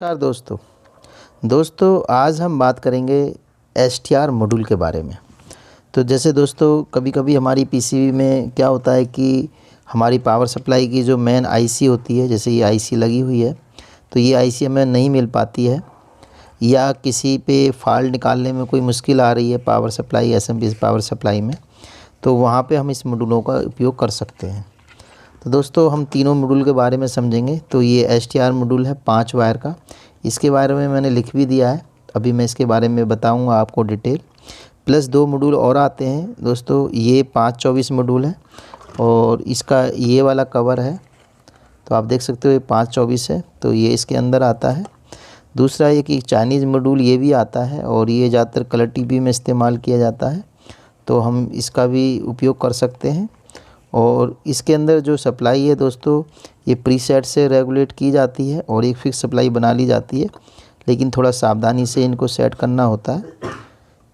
नमस्कार दोस्तों आज हम बात करेंगे एसटीआर मॉड्यूल के बारे में। तो जैसे दोस्तों कभी कभी हमारी पीसीबी में क्या होता है कि हमारी पावर सप्लाई की जो मेन आईसी होती है, जैसे ये आईसी लगी हुई है तो ये आईसी हमें नहीं मिल पाती है, या किसी पे फॉल्ट निकालने में कोई मुश्किल आ रही है power supply SMPS power supply में, तो वहाँ पे हम इस मॉड्यूलों का उपयोग कर सकते हैं। तो दोस्तों हम तीनों मॉड्यूल के बारे में समझेंगे। तो ये एसटीआर मॉड्यूल है 5 वायर का, इसके बारे में मैंने लिख भी दिया है, अभी मैं इसके बारे में बताऊंगा आपको डिटेल। प्लस 2 मॉड्यूल और आते हैं दोस्तों, ये 524 मॉड्यूल है और इसका ये वाला कवर है, तो आप देख सकते हो ये 524 है, तो ये इसके अंदर आता है। दूसरा एक चाइनीज़ मॉड्यूल ये भी आता है और ये ज़्यादातर कलर टीवी में इस्तेमाल किया जाता है, तो हम इसका भी उपयोग कर सकते हैं। और इसके अंदर जो सप्लाई है दोस्तों, ये प्रीसेट से रेगुलेट की जाती है और एक फिक्स सप्लाई बना ली जाती है, लेकिन थोड़ा सावधानी से इनको सेट करना होता है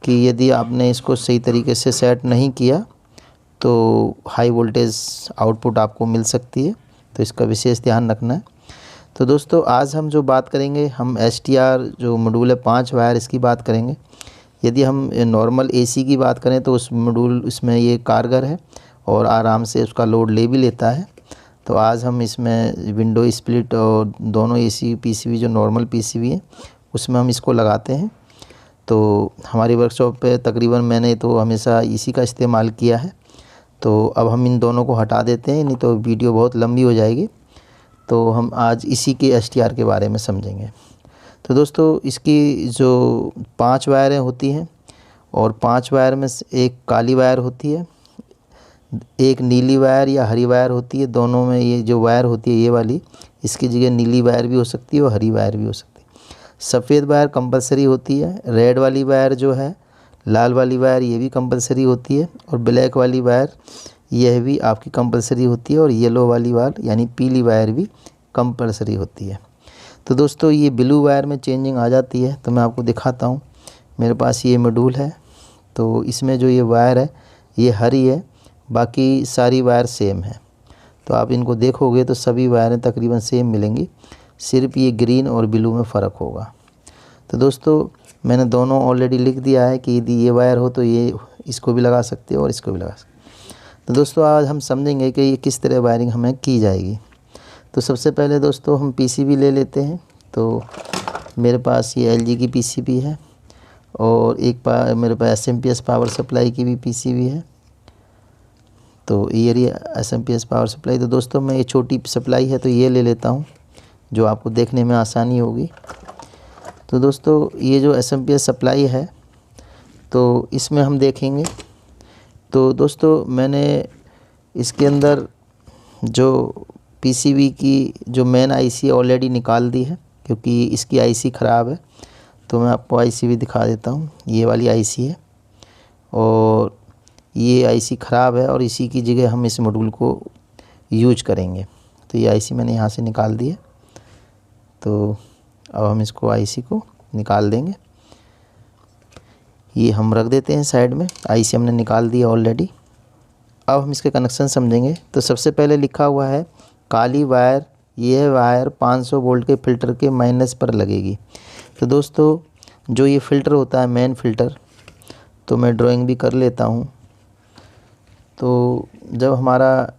कि यदि आपने इसको सही तरीके से सेट नहीं किया तो हाई वोल्टेज आउटपुट आपको मिल सकती है, तो इसका विशेष ध्यान रखना है। तो दोस्तों आज हम जो बात करेंगे, हम एसटीआर जो मॉड्यूल है 5 वायर, इसकी बात करेंगे। यदि हम नॉर्मल एसी की बात करें तो उस मॉड्यूल इसमें ये कारगर है और आराम से उसका लोड ले भी लेता है। तो आज हम इसमें विंडो स्प्लिट और दोनों एसी पीसीबी जो नॉर्मल पीसीबी है उसमें हम इसको लगाते हैं। तो हमारी वर्कशॉप पे तकरीबन मैंने तो हमेशा इसी का इस्तेमाल किया है। तो अब हम इन दोनों को हटा देते हैं, नहीं तो वीडियो बहुत लंबी हो जाएगी। तो हम आज इसी के एसटीआर के बारे में समझेंगे। तो दोस्तों इसकी जो 5 वायरें होती हैं और 5 वायर में एक काली वायर होती है, एक नीली वायर या हरी वायर होती है। दोनों में ये जो वायर होती है ये वाली, इसकी जगह नीली वायर भी हो सकती है और हरी वायर भी हो सकती है। सफ़ेद वायर कंपलसरी होती है, रेड वाली वायर जो है, लाल वाली वायर ये भी कंपलसरी होती है, और ब्लैक वाली वायर यह भी आपकी कंपलसरी होती है, और येलो वाली वायर यानी पीली वायर भी कंपलसरी होती है। तो दोस्तों ये ब्लू वायर में चेंजिंग आ जाती है, तो मैं आपको दिखाता हूँ। मेरे पास ये मॉड्यूल है, तो इसमें जो ये वायर है ये हरी है, बाकी सारी वायर सेम है। तो आप इनको देखोगे तो सभी वायरें तकरीबन सेम मिलेंगी, सिर्फ ये ग्रीन और ब्लू में फ़र्क होगा। तो दोस्तों मैंने दोनों ऑलरेडी लिख दिया है कि यदि ये वायर हो तो ये इसको भी लगा सकते हो और इसको भी लगा सकते हो। तो दोस्तों आज हम समझेंगे कि ये किस तरह वायरिंग हमें की जाएगी। तो सबसे पहले दोस्तों हम पीसीबी ले लेते हैं। तो मेरे पास ये एलजी की पीसीबी है और एक मेरे पास एसएमपीएस पावर सप्लाई की भी पीसीबी है। तो ये रही एसएमपीएस पावर सप्लाई। तो दोस्तों मैं ये छोटी सप्लाई है तो ये ले लेता हूँ, जो आपको देखने में आसानी होगी। तो दोस्तों ये जो एसएमपीएस सप्लाई है तो इसमें हम देखेंगे। तो दोस्तों मैंने इसके अंदर जो पीसीबी की जो मेन आईसी ऑलरेडी निकाल दी है, क्योंकि इसकी आईसी ख़राब है। तो मैं आपको आईसी भी दिखा देता हूँ। ये वाली आईसी है और ये आईसी ख़राब है और इसी की जगह हम इस मॉड्यूल को यूज करेंगे। तो ये आईसी मैंने यहाँ से निकाल दी है। तो अब हम इसको आईसी को निकाल देंगे, ये हम रख देते हैं साइड में। आईसी हमने निकाल दी ऑलरेडी। अब हम इसके कनेक्शन समझेंगे। तो सबसे पहले लिखा हुआ है काली वायर, यह वायर 500 वोल्ट के फ़िल्टर के माइनस पर लगेगी। तो दोस्तों जो ये फ़िल्टर होता है मेन फ़िल्टर, तो मैं ड्राइंग भी कर लेता हूँ। तो जब हमारा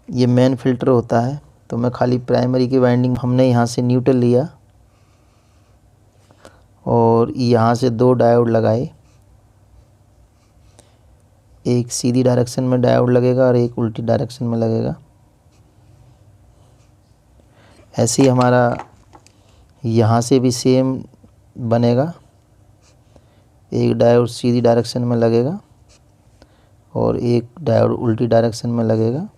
ये मेन फ़िल्टर होता है तो मैं खाली प्राइमरी की वाइंडिंग, हमने यहाँ से न्यूट्रल लिया और यहाँ से 2 डायोड लगाए। एक सीधी डायरेक्शन में डायोड लगेगा और एक उल्टी डायरेक्शन में लगेगा। ऐसे ही हमारा यहाँ से भी सेम बनेगा, एक डायोड सीधी डायरेक्शन में लगेगा और एक डायोड उल्टी डायरेक्शन में लगेगा।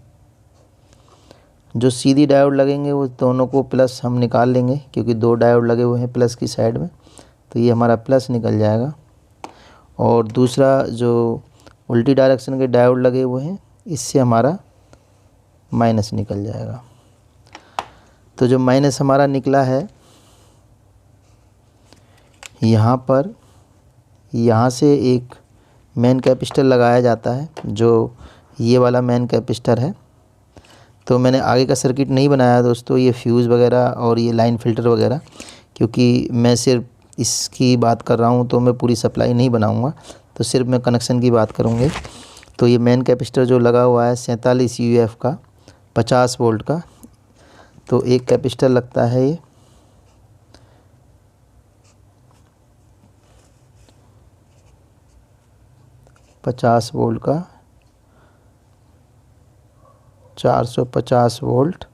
जो सीधी डायोड लगेंगे वो दोनों को प्लस हम निकाल लेंगे, क्योंकि 2 डायोड लगे हुए हैं प्लस की साइड में, तो ये हमारा प्लस निकल जाएगा। और दूसरा जो उल्टी डायरेक्शन के डायोड लगे हुए हैं, इससे हमारा माइनस निकल जाएगा। तो जो माइनस हमारा निकला है यहाँ पर, यहाँ से एक मेन कैपेसिटर लगाया जाता है, जो ये वाला मेन कैपेसिटर है। तो मैंने आगे का सर्किट नहीं बनाया दोस्तों, ये फ्यूज़ वगैरह और ये लाइन फ़िल्टर वगैरह, क्योंकि मैं सिर्फ इसकी बात कर रहा हूँ तो मैं पूरी सप्लाई नहीं बनाऊँगा, तो सिर्फ मैं कनेक्शन की बात करूँगी। तो ये मेन कैपेसिटर जो लगा हुआ है 47 UF का 50 वोल्ट का, तो एक कैपेसिटर लगता है ये। पचास वोल्ट का 450 वोल्ट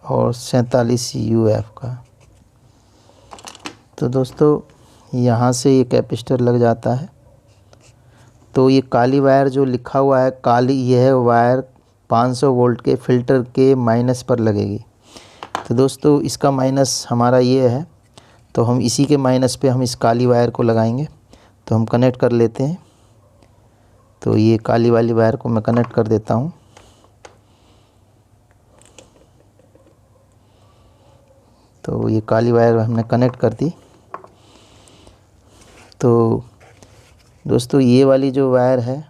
और 47 UF का। तो दोस्तों यहाँ से ये कैपेसिटर लग जाता है। तो ये काली वायर जो लिखा हुआ है काली, यह वायर 500 वोल्ट के फ़िल्टर के माइनस पर लगेगी। तो दोस्तों इसका माइनस हमारा ये है, तो हम इसी के माइनस पे हम इस काली वायर को लगाएंगे। तो हम कनेक्ट कर लेते हैं। तो ये काली वाली वायर को मैं कनेक्ट कर देता हूँ। तो ये काली वायर हमने कनेक्ट कर दी। तो दोस्तों ये वाली जो वायर है,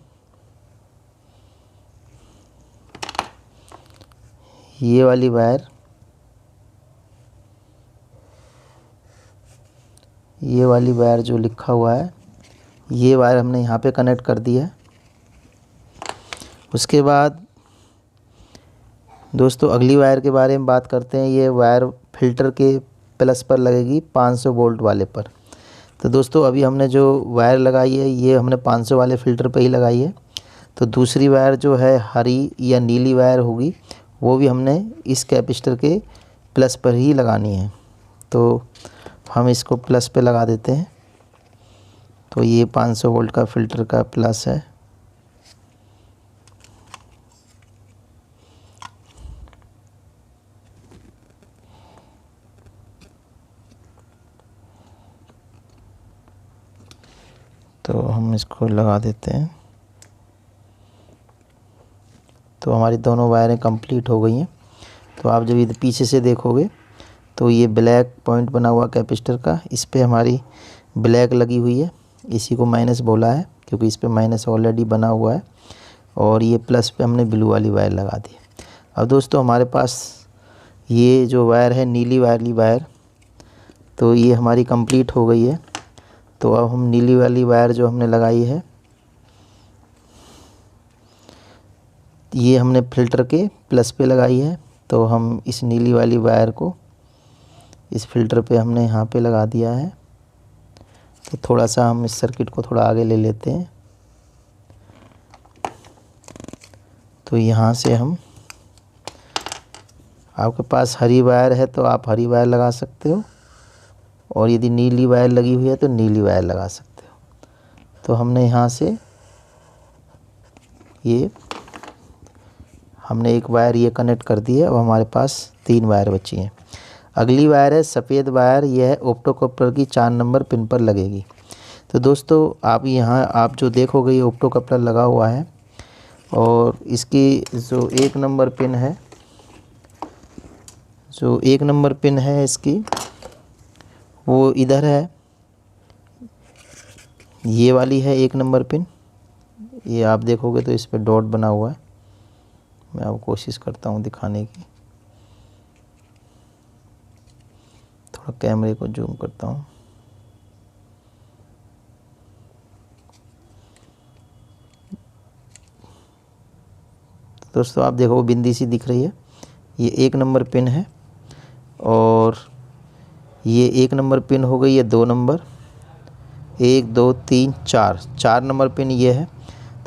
ये वाली वायर, ये वाली वायर जो लिखा हुआ है, ये वायर हमने यहाँ पे कनेक्ट कर दी है। उसके बाद दोस्तों अगली वायर के बारे में बात करते हैं। ये वायर फ़िल्टर के प्लस पर लगेगी 500 वोल्ट वाले पर। तो दोस्तों अभी हमने जो वायर लगाई है ये हमने 500 वाले फ़िल्टर पे ही लगाई है। तो दूसरी वायर जो है हरी या नीली वायर होगी, वो भी हमने इस कैपेसिटर के प्लस पर ही लगानी है। तो हम इसको प्लस पे लगा देते हैं। तो ये 500 वोल्ट का फ़िल्टर का प्लस है। तो हम इसको लगा देते हैं। तो हमारी दोनों वायरें कंप्लीट हो गई हैं। तो आप जब ये पीछे से देखोगे तो ये ब्लैक पॉइंट बना हुआ कैपेसिटर का, इस पे हमारी ब्लैक लगी हुई है। इसी को माइनस बोला है क्योंकि इस पे माइनस ऑलरेडी बना हुआ है, और ये प्लस पे हमने ब्लू वाली वायर लगा दी। अब दोस्तों हमारे पास ये जो वायर है नीली वाली वायर, तो ये हमारी कंप्लीट हो गई है। तो अब हम नीली वाली वायर जो हमने लगाई है, ये हमने फ़िल्टर के प्लस पे लगाई है। तो हम इस नीली वाली वायर को इस फ़िल्टर पे हमने यहाँ पे लगा दिया है। तो थोड़ा सा हम इस सर्किट को थोड़ा आगे ले लेते हैं। तो यहाँ से हम, आपके पास हरी वायर है तो आप हरी वायर लगा सकते हो, और यदि नीली वायर लगी हुई है तो नीली वायर लगा सकते हो। तो हमने यहाँ से ये हमने एक वायर ये कनेक्ट कर दी है। अब हमारे पास 3 वायर बची हैं। अगली वायर है सफ़ेद वायर, यह है ऑप्टोकपलर की 4 नंबर पिन पर लगेगी। तो दोस्तों आप यहाँ आप जो देखोगे ये ऑप्टोकपलर लगा हुआ है, और इसकी जो 1 नंबर पिन है, जो 1 नंबर पिन है इसकी, वो इधर है। ये वाली है 1 नंबर पिन। ये आप देखोगे तो इस पे डॉट बना हुआ है। मैं आपको कोशिश करता हूँ दिखाने की, थोड़ा कैमरे को जूम करता हूँ। तो दोस्तों आप देखो बिंदी सी दिख रही है, ये 1 नंबर पिन है, और ये 1 नंबर पिन हो गई, ये 2 नंबर, 1 2 3 4 नंबर पिन ये है।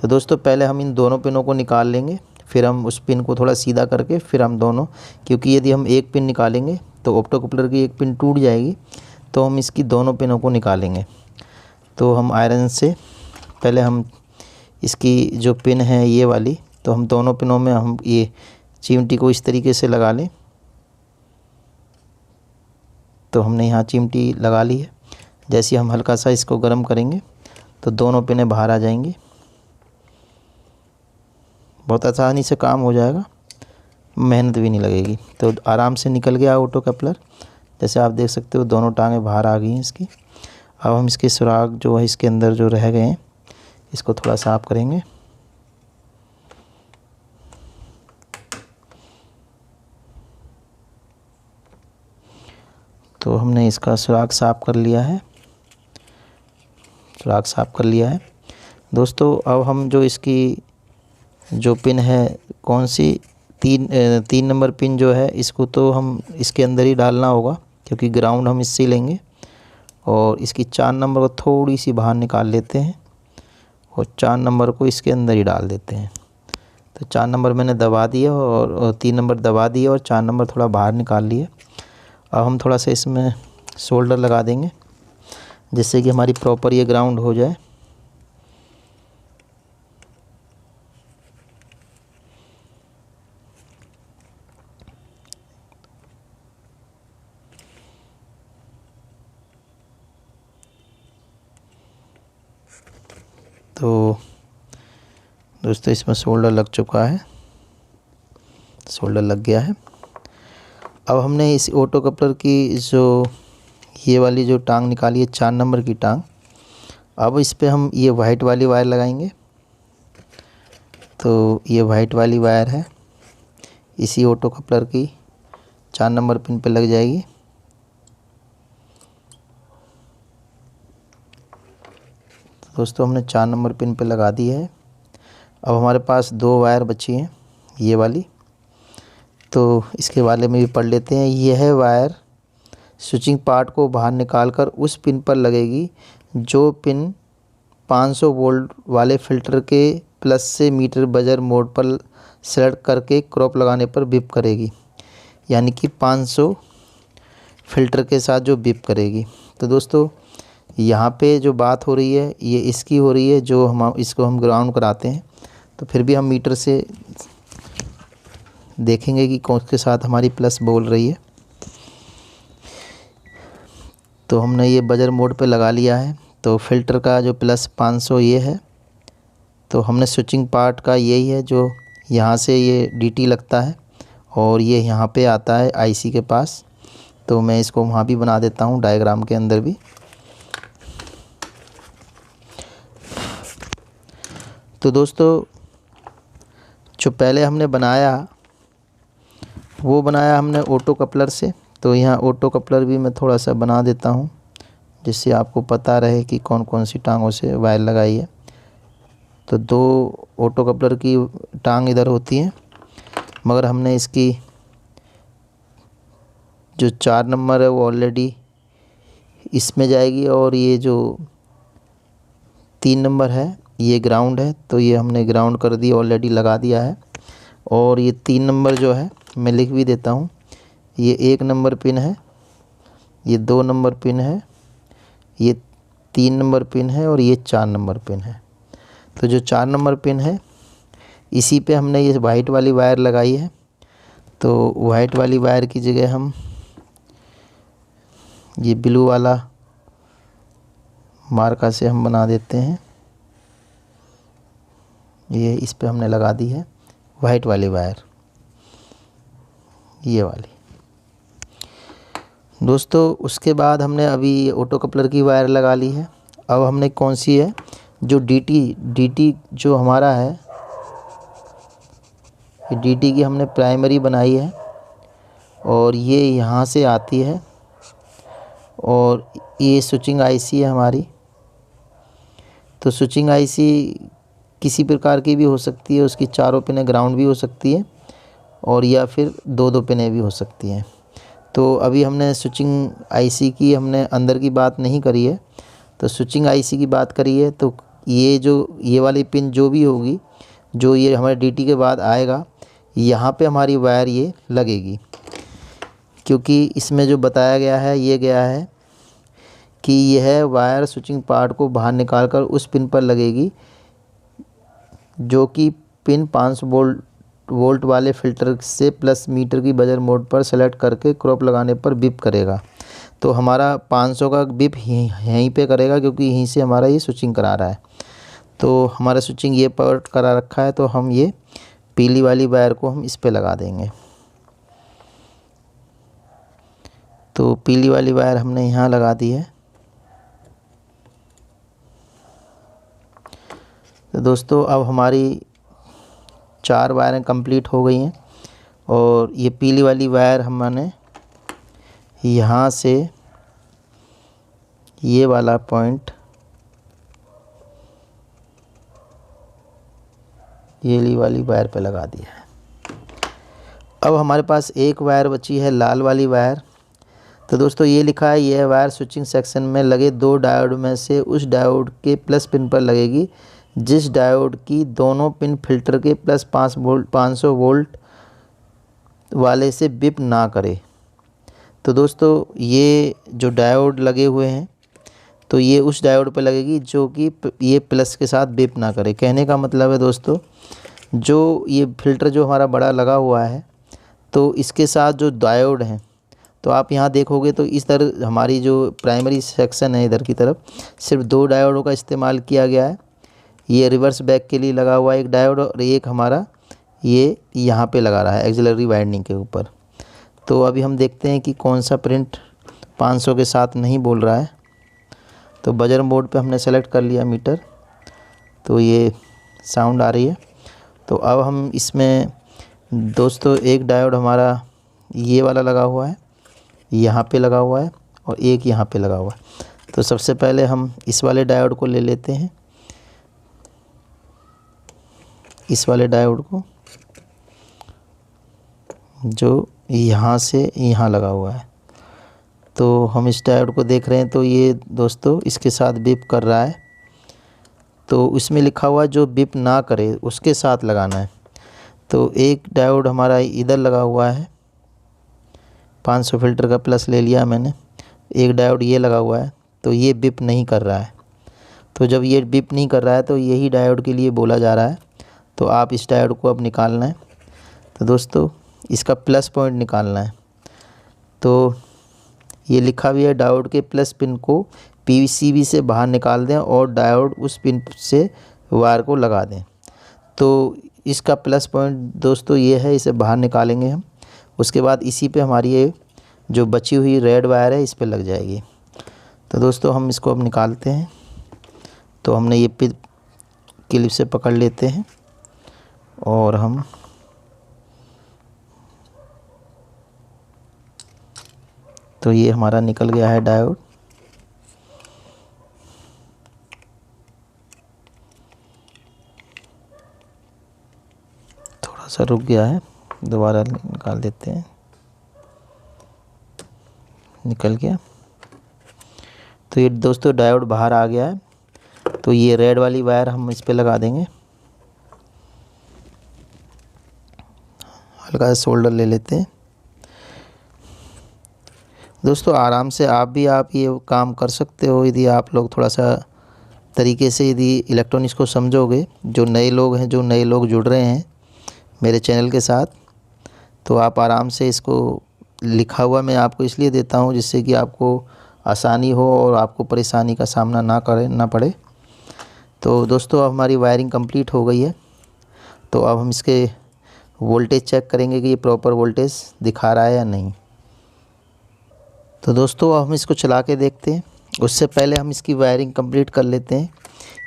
तो दोस्तों पहले हम इन दोनों पिनों को निकाल लेंगे, फिर हम उस पिन को थोड़ा सीधा करके फिर हम दोनों, क्योंकि यदि हम एक पिन निकालेंगे तो ऑप्टोकपलर की एक पिन टूट जाएगी, तो हम इसकी दोनों पिनों को निकालेंगे। तो हम आयरन से पहले हम इसकी जो पिन है ये वाली, तो हम दोनों पिनों में हम ये चिमटी को इस तरीके से लगा लें। तो हमने यहाँ चिमटी लगा ली है। जैसे हम हल्का सा इसको गर्म करेंगे तो दोनों पिनें बाहर आ जाएंगी। बहुत आसानी से काम हो जाएगा, मेहनत भी नहीं लगेगी। तो आराम से निकल गया ऑप्टोकपलर। जैसे आप देख सकते हो दोनों टांगें बाहर आ गई हैं इसकी। अब हम इसके सुराख जो है इसके अंदर जो रह गए हैं, इसको थोड़ा साफ़ करेंगे। हमने इसका सुराख साफ़ कर लिया है, सुराख साफ़ कर लिया है दोस्तों। अब हम जो इसकी जो पिन है, कौन सी 3 नंबर पिन जो है, इसको तो हम इसके अंदर ही डालना होगा क्योंकि ग्राउंड हम इससे लेंगे। और इसकी 4 नंबर को थोड़ी सी बाहर निकाल लेते हैं और 4 नंबर को इसके अंदर ही डाल देते हैं। तो 4 नंबर मैंने दबा दिया और 3 नंबर दबा दिया और 4 नंबर थोड़ा बाहर निकाल लिए। अब हम थोड़ा सा इसमें शोल्डर लगा देंगे जिससे कि हमारी प्रॉपर ये ग्राउंड हो जाए। तो दोस्तों इसमें शोल्डर लग चुका है, शोल्डर लग गया है। अब हमने इस ऑटो कपलर की जो ये वाली जो टांग निकाली है, 4 नंबर की टांग, अब इस पे हम ये वाइट वाली वायर लगाएंगे। तो ये वाइट वाली वायर है, इसी ऑटो कपलर की 4 नंबर पिन पे लग जाएगी। दोस्तों हमने 4 नंबर पिन पे लगा दी है। अब हमारे पास 2 वायर बची हैं, ये वाली, तो इसके बारे में भी पढ़ लेते हैं। यह वायर स्विचिंग पार्ट को बाहर निकालकर उस पिन पर लगेगी जो पिन 500 वोल्ट वाले फ़िल्टर के प्लस से मीटर बजर मोड पर सेलेक्ट करके क्रॉप लगाने पर बिप करेगी, यानी कि 500 फ़िल्टर के साथ जो बिप करेगी। तो दोस्तों यहाँ पे जो बात हो रही है ये इसकी हो रही है, जो हम इसको हम ग्राउंड कराते हैं। तो फिर भी हम मीटर से देखेंगे कि कौन के साथ हमारी प्लस बोल रही है। तो हमने ये बजर मोड पे लगा लिया है। तो फ़िल्टर का जो प्लस 500 ये है। तो हमने स्विचिंग पार्ट का यही है जो यहाँ से ये डीटी लगता है और ये यहाँ पे आता है आईसी के पास। तो मैं इसको वहाँ भी बना देता हूँ डायग्राम के अंदर भी। तो दोस्तों जो पहले हमने बनाया वो बनाया हमने ऑटो कपलर से। तो यहाँ ऑटो कपलर भी मैं थोड़ा सा बना देता हूँ जिससे आपको पता रहे कि कौन कौन सी टांगों से वायर लगाई है। तो 2 ऑटो कपलर की टांग इधर होती हैं, मगर हमने इसकी जो 4 नंबर है वो ऑलरेडी इसमें जाएगी और ये जो 3 नंबर है ये ग्राउंड है। तो ये हमने ग्राउंड कर दी, ऑलरेडी लगा दिया है। और ये 3 नंबर जो है मैं लिख भी देता हूँ, ये 1 नंबर पिन है, ये 2 नंबर पिन है, ये 3 नंबर पिन है और ये 4 नंबर पिन है। तो जो 4 नंबर पिन है इसी पे हमने ये वाइट वाली वायर लगाई है। तो वाइट वाली वायर की जगह हम ये ब्लू वाला मार्का से हम बना देते हैं। ये इस पे हमने लगा दी है वाइट वाली वायर, ये वाली। दोस्तों उसके बाद हमने अभी ऑटो कपलर की वायर लगा ली है। अब हमने कौन सी है जो डीटी जो हमारा है, ये डीटी की हमने प्राइमरी बनाई है और ये यहाँ से आती है और ये स्विचिंग आईसी है हमारी। तो स्विचिंग आईसी किसी प्रकार की भी हो सकती है, उसकी चारों पिनें ग्राउंड भी हो सकती है और या फिर 2-2 पिनें भी हो सकती हैं। तो अभी हमने स्विचिंग आईसी की हमने अंदर की बात नहीं करी है, तो स्विचिंग आईसी की बात करी है। तो ये वाली पिन जो भी होगी, जो ये हमारे डीटी के बाद आएगा, यहाँ पे हमारी वायर ये लगेगी। क्योंकि इसमें जो बताया गया है ये गया है कि यह वायर स्विचिंग पार्ट को बाहर निकालकर उस पिन पर लगेगी जो कि पिन 500 वोल्ट वाले फ़िल्टर से प्लस मीटर की बजर मोड पर सेलेक्ट करके क्रॉप लगाने पर बिप करेगा। तो हमारा 500 का बिप यहीं पे करेगा क्योंकि यहीं से हमारा ये स्विचिंग करा रहा है। तो हमारा स्विचिंग ये पर करा रखा है, तो हम ये पीली वाली वायर को हम इस पे लगा देंगे। तो पीली वाली वायर हमने यहाँ लगा दी है। तो दोस्तों अब हमारी 4 वायरें कंप्लीट हो गई हैं और ये पीली वाली वायर हमने यहाँ से ये वाला पॉइंट ये वाली वायर पे लगा दिया है। अब हमारे पास एक वायर बची है, लाल वाली वायर। तो दोस्तों ये लिखा है, यह वायर स्विचिंग सेक्शन में लगे 2 डायोड में से उस डायोड के प्लस पिन पर लगेगी जिस डायोड की दोनों पिन फिल्टर के प्लस 500 वोल्ट वाले से बिप ना करे। तो दोस्तों ये जो डायोड लगे हुए हैं तो ये उस डायोड पर लगेगी जो कि ये प्लस के साथ बिप ना करे। कहने का मतलब है दोस्तों, जो ये फ़िल्टर जो हमारा बड़ा लगा हुआ है तो इसके साथ जो डायोड हैं, तो आप यहाँ देखोगे तो इस तरह हमारी जो प्राइमरी सेक्शन है इधर की तरफ सिर्फ 2 डायोडों का इस्तेमाल किया गया है। ये रिवर्स बैक के लिए लगा हुआ है एक डायोड और एक हमारा ये यहाँ पे लगा रहा है एक्सिलरी वाइंडिंग के ऊपर। तो अभी हम देखते हैं कि कौन सा प्रिंट 500 के साथ नहीं बोल रहा है। तो बजर मोड पे हमने सेलेक्ट कर लिया मीटर, तो ये साउंड आ रही है। तो अब हम इसमें दोस्तों एक डायोड हमारा ये वाला लगा हुआ है, यहाँ पे लगा हुआ है और एक यहाँ पे लगा हुआ है। तो सबसे पहले हम इस वाले डायोड को ले लेते हैं, इस वाले डायोड को जो यहाँ से यहाँ लगा हुआ है। तो हम इस डायोड को देख रहे हैं तो ये दोस्तों इसके साथ बिप कर रहा है। तो इसमें लिखा हुआ जो बिप ना करे उसके साथ लगाना है। तो एक डायोड हमारा इधर लगा हुआ है, 500 फ़िल्टर का प्लस ले लिया मैंने। एक डायोड ये लगा हुआ है तो ये बिप नहीं कर रहा है। तो जब ये बिप नहीं कर रहा है तो यही डायोड के लिए बोला जा रहा है। तो आप इस डायोड को अब निकालना है। तो दोस्तों इसका प्लस पॉइंट निकालना है। तो ये लिखा भी है, डायोड के प्लस पिन को पीसीबी से बाहर निकाल दें और डायोड उस पिन से वायर को लगा दें। तो इसका प्लस पॉइंट दोस्तों ये है, इसे बाहर निकालेंगे हम। उसके बाद इसी पे हमारी ये जो बची हुई रेड वायर है इस पे लग जाएगी। तो दोस्तों हम इसको अब निकालते हैं। तो हमने ये क्लिप से पकड़ लेते हैं और हम तो ये हमारा निकल गया है डायोड। थोड़ा सा रुक गया है, दोबारा निकाल देते हैं। निकल गया। तो ये दोस्तों डायोड बाहर आ गया है। तो ये रेड वाली वायर हम इस पे लगा देंगे। हल्का सा सोल्डर ले लेते हैं। दोस्तों आराम से आप ये काम कर सकते हो यदि आप लोग थोड़ा सा तरीके से यदि इलेक्ट्रॉनिक्स को समझोगे। जो नए लोग जुड़ रहे हैं मेरे चैनल के साथ, तो आप आराम से इसको लिखा हुआ मैं आपको इसलिए देता हूँ जिससे कि आपको आसानी हो और आपको परेशानी का सामना ना पड़े। तो दोस्तों अब हमारी वायरिंग कंप्लीट हो गई है। तो अब हम इसके वोल्टेज चेक करेंगे कि ये प्रॉपर वोल्टेज दिखा रहा है या नहीं। तो दोस्तों अब हम इसको चला के देखते हैं। उससे पहले हम इसकी वायरिंग कंप्लीट कर लेते हैं,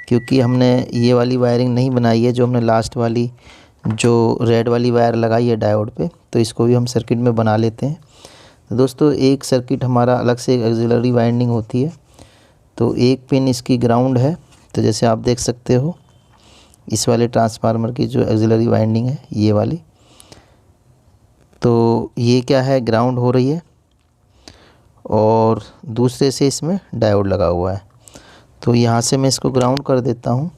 क्योंकि हमने ये वाली वायरिंग नहीं बनाई है जो हमने लास्ट वाली जो रेड वाली वायर लगाई है डायोड पे। तो इसको भी हम सर्किट में बना लेते हैं। तो दोस्तों एक सर्किट हमारा अलग से ऑक्सिलरी वाइंडिंग होती है। तो एक पिन इसकी ग्राउंड है। तो जैसे आप देख सकते हो इस वाले ट्रांसफार्मर की जो ऑक्सिलरी वाइंडिंग है ये वाली, तो ये क्या है, ग्राउंड हो रही है और दूसरे से इसमें डायोड लगा हुआ है। तो यहाँ से मैं इसको ग्राउंड कर देता हूँ।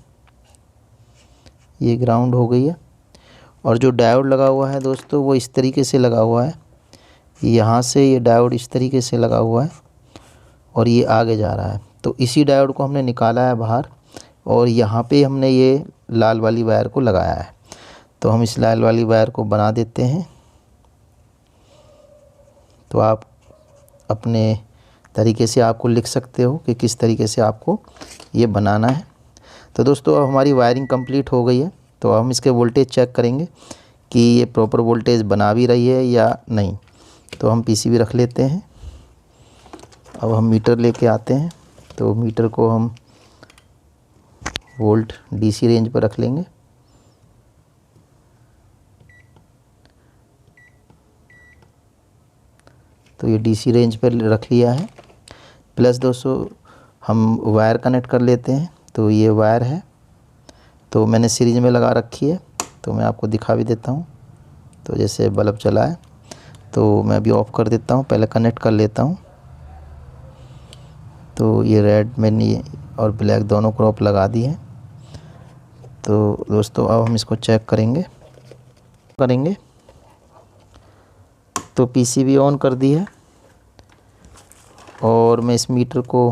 ये ग्राउंड हो गई है। और जो डायोड लगा हुआ है दोस्तों वो इस तरीके से लगा हुआ है। यहाँ से ये डायोड इस तरीके से लगा हुआ है और ये आगे जा रहा है। तो इसी डायोड को हमने निकाला है बाहर और यहाँ पे हमने ये लाल वाली वायर को लगाया है। तो हम इस लाल वाली वायर को बना देते हैं। तो आप अपने तरीके से आपको लिख सकते हो कि किस तरीके से आपको ये बनाना है। तो दोस्तों अब हमारी वायरिंग कंप्लीट हो गई है। तो हम इसके वोल्टेज चेक करेंगे कि ये प्रॉपर वोल्टेज बना भी रही है या नहीं। तो हम पीसीबी रख लेते हैं। अब हम मीटर लेके आते हैं। तो मीटर को हम वोल्ट डीसी रेंज पर रख लेंगे। तो ये डीसी रेंज पर रख लिया है। प्लस दोस्तों हम वायर कनेक्ट कर लेते हैं। तो ये वायर है, तो मैंने सीरीज में लगा रखी है, तो मैं आपको दिखा भी देता हूँ। तो जैसे बल्ब चला है तो मैं अभी ऑफ़ कर देता हूँ, पहले कनेक्ट कर लेता हूँ। तो ये रेड मैंने और ब्लैक दोनों क्रॉप लगा दी है। तो दोस्तों अब हम इसको चेक करेंगे। तो पीसीबी ऑन कर दी है और मैं इस मीटर को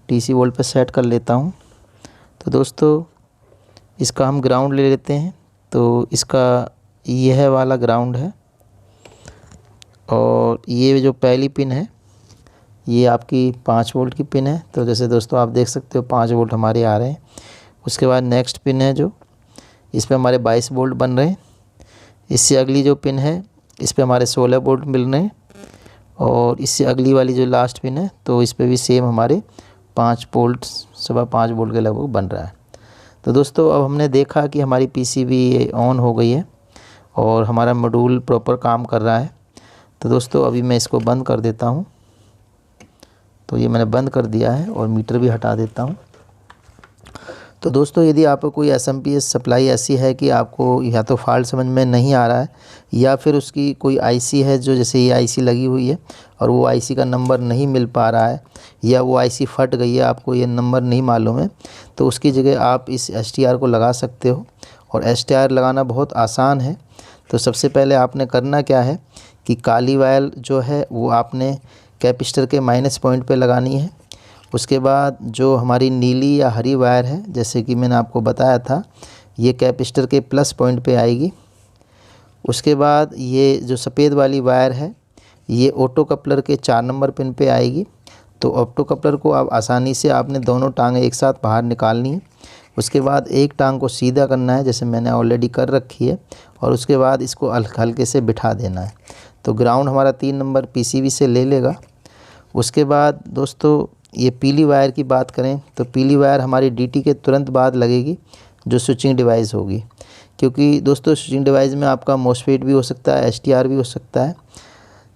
डीसी वोल्ट पर सेट कर लेता हूँ। तो दोस्तों इसका हम ग्राउंड ले लेते हैं। तो इसका यह वाला ग्राउंड है और ये जो पहली पिन है ये आपकी 5 वोल्ट की पिन है। तो जैसे दोस्तों आप देख सकते हो 5 वोल्ट हमारे आ रहे हैं। उसके बाद नेक्स्ट पिन है जो इस पे हमारे 22 वोल्ट बन रहे हैं। इससे अगली जो पिन है इस पे हमारे 16 वोल्ट मिल रहे हैं और इससे अगली वाली जो लास्ट पिन है तो इस पे भी सेम हमारे 5 वोल्ट 5.25 वोल्ट के लगभग बन रहा है। तो दोस्तों अब हमने देखा कि हमारी पीसीबी ऑन हो गई है और हमारा मॉड्यूल प्रॉपर काम कर रहा है। तो दोस्तों अभी मैं इसको बंद कर देता हूँ। तो ये मैंने बंद कर दिया है और मीटर भी हटा देता हूँ। तो दोस्तों यदि आपको कोई एसएमपीएस सप्लाई ऐसी है कि आपको या तो फॉल्ट समझ में नहीं आ रहा है या फिर उसकी कोई आईसी है जो जैसे ये आईसी लगी हुई है और वो आईसी का नंबर नहीं मिल पा रहा है या वो आईसी फट गई है, आपको ये नंबर नहीं मालूम है, तो उसकी जगह आप इस एसटीआर को लगा सकते हो। और एसटीआर लगाना बहुत आसान है। तो सबसे पहले आपने करना क्या है कि काली वायर जो है वो आपने कैपेसिटर के माइनस पॉइंट पे लगानी है। उसके बाद जो हमारी नीली या हरी वायर है जैसे कि मैंने आपको बताया था ये कैपेसिटर के प्लस पॉइंट पे आएगी। उसके बाद ये जो सफ़ेद वाली वायर है ये ऑटो कपलर के 4 नंबर पिन पे आएगी। तो ऑटो कपलर को आप आसानी से आपने दोनों टांगें एक साथ बाहर निकालनी है। उसके बाद एक टांग को सीधा करना है जैसे मैंने ऑलरेडी कर रखी है और उसके बाद इसको हल्के से बिठा देना है। तो ग्राउंड हमारा 3 नंबर पीसीबी से ले लेगा। उसके बाद दोस्तों ये पीली वायर की बात करें तो पीली वायर हमारी डीटी के तुरंत बाद लगेगी जो स्विचिंग डिवाइस होगी, क्योंकि दोस्तों स्विचिंग डिवाइस में आपका मॉसफेट भी हो सकता है, एसटीआर भी हो सकता है,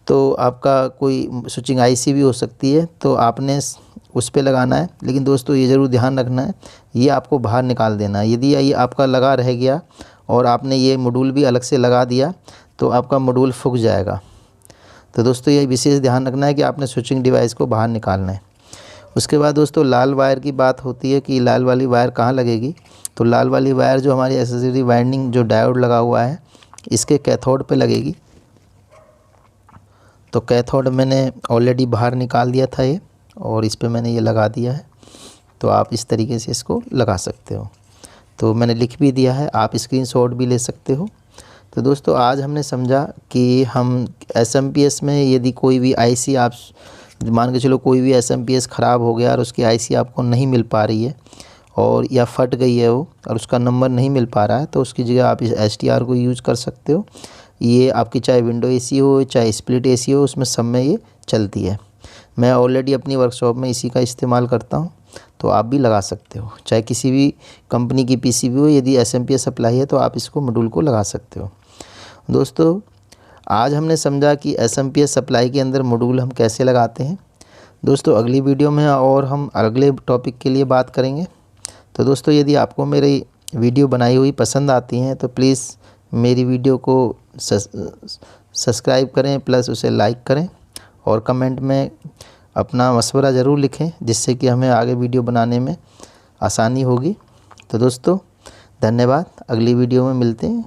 तो आपका कोई स्विचिंग आईसी भी हो सकती है। तो आपने उस पे लगाना है। लेकिन दोस्तों ये ज़रूर ध्यान रखना है ये आपको बाहर निकाल देना है। यदि ये आपका लगा रह गया और आपने ये मॉड्यूल भी अलग से लगा दिया तो आपका मॉड्यूल फूक जाएगा। तो दोस्तों ये विशेष ध्यान रखना है कि आपने स्विचिंग डिवाइस को बाहर निकालना है। उसके बाद दोस्तों लाल वायर की बात होती है कि लाल वाली वायर कहाँ लगेगी। तो लाल वाली वायर जो हमारी एक्सेसरी वाइंडिंग जो डायोड लगा हुआ है इसके कैथोड पे लगेगी। तो कैथोड मैंने ऑलरेडी बाहर निकाल दिया था ये और इस पे मैंने ये लगा दिया है। तो आप इस तरीके से इसको लगा सकते हो। तो मैंने लिख भी दिया है, आप स्क्रीनशॉट भी ले सकते हो। तो दोस्तों आज हमने समझा कि हम एसएमपीएस में यदि कोई भी आईसी आप मान के चलो कोई भी एसएमपीएस ख़राब हो गया और उसकी आईसी आपको नहीं मिल पा रही है और या फट गई है वो और उसका नंबर नहीं मिल पा रहा है तो उसकी जगह आप इस एसटीआर को यूज़ कर सकते हो। ये आपकी चाहे विंडो एसी हो चाहे स्प्लिट एसी हो उसमें सब में ये चलती है। मैं ऑलरेडी अपनी वर्कशॉप में इसी का इस्तेमाल करता हूँ, तो आप भी लगा सकते हो। चाहे किसी भी कंपनी की पीसीबी हो, यदि एसएमपीएस सप्लाई है तो आप इसको मॉड्यूल को लगा सकते हो। दोस्तों आज हमने समझा कि एसएमपीएस सप्लाई के अंदर मॉड्यूल हम कैसे लगाते हैं। दोस्तों अगली वीडियो में और हम अगले टॉपिक के लिए बात करेंगे। तो दोस्तों यदि आपको मेरी वीडियो बनाई हुई पसंद आती हैं तो प्लीज़ मेरी वीडियो को सब्सक्राइब करें प्लस उसे लाइक करें और कमेंट में अपना मशवरा ज़रूर लिखें जिससे कि हमें आगे वीडियो बनाने में आसानी होगी। तो दोस्तों धन्यवाद, अगली वीडियो में मिलते हैं।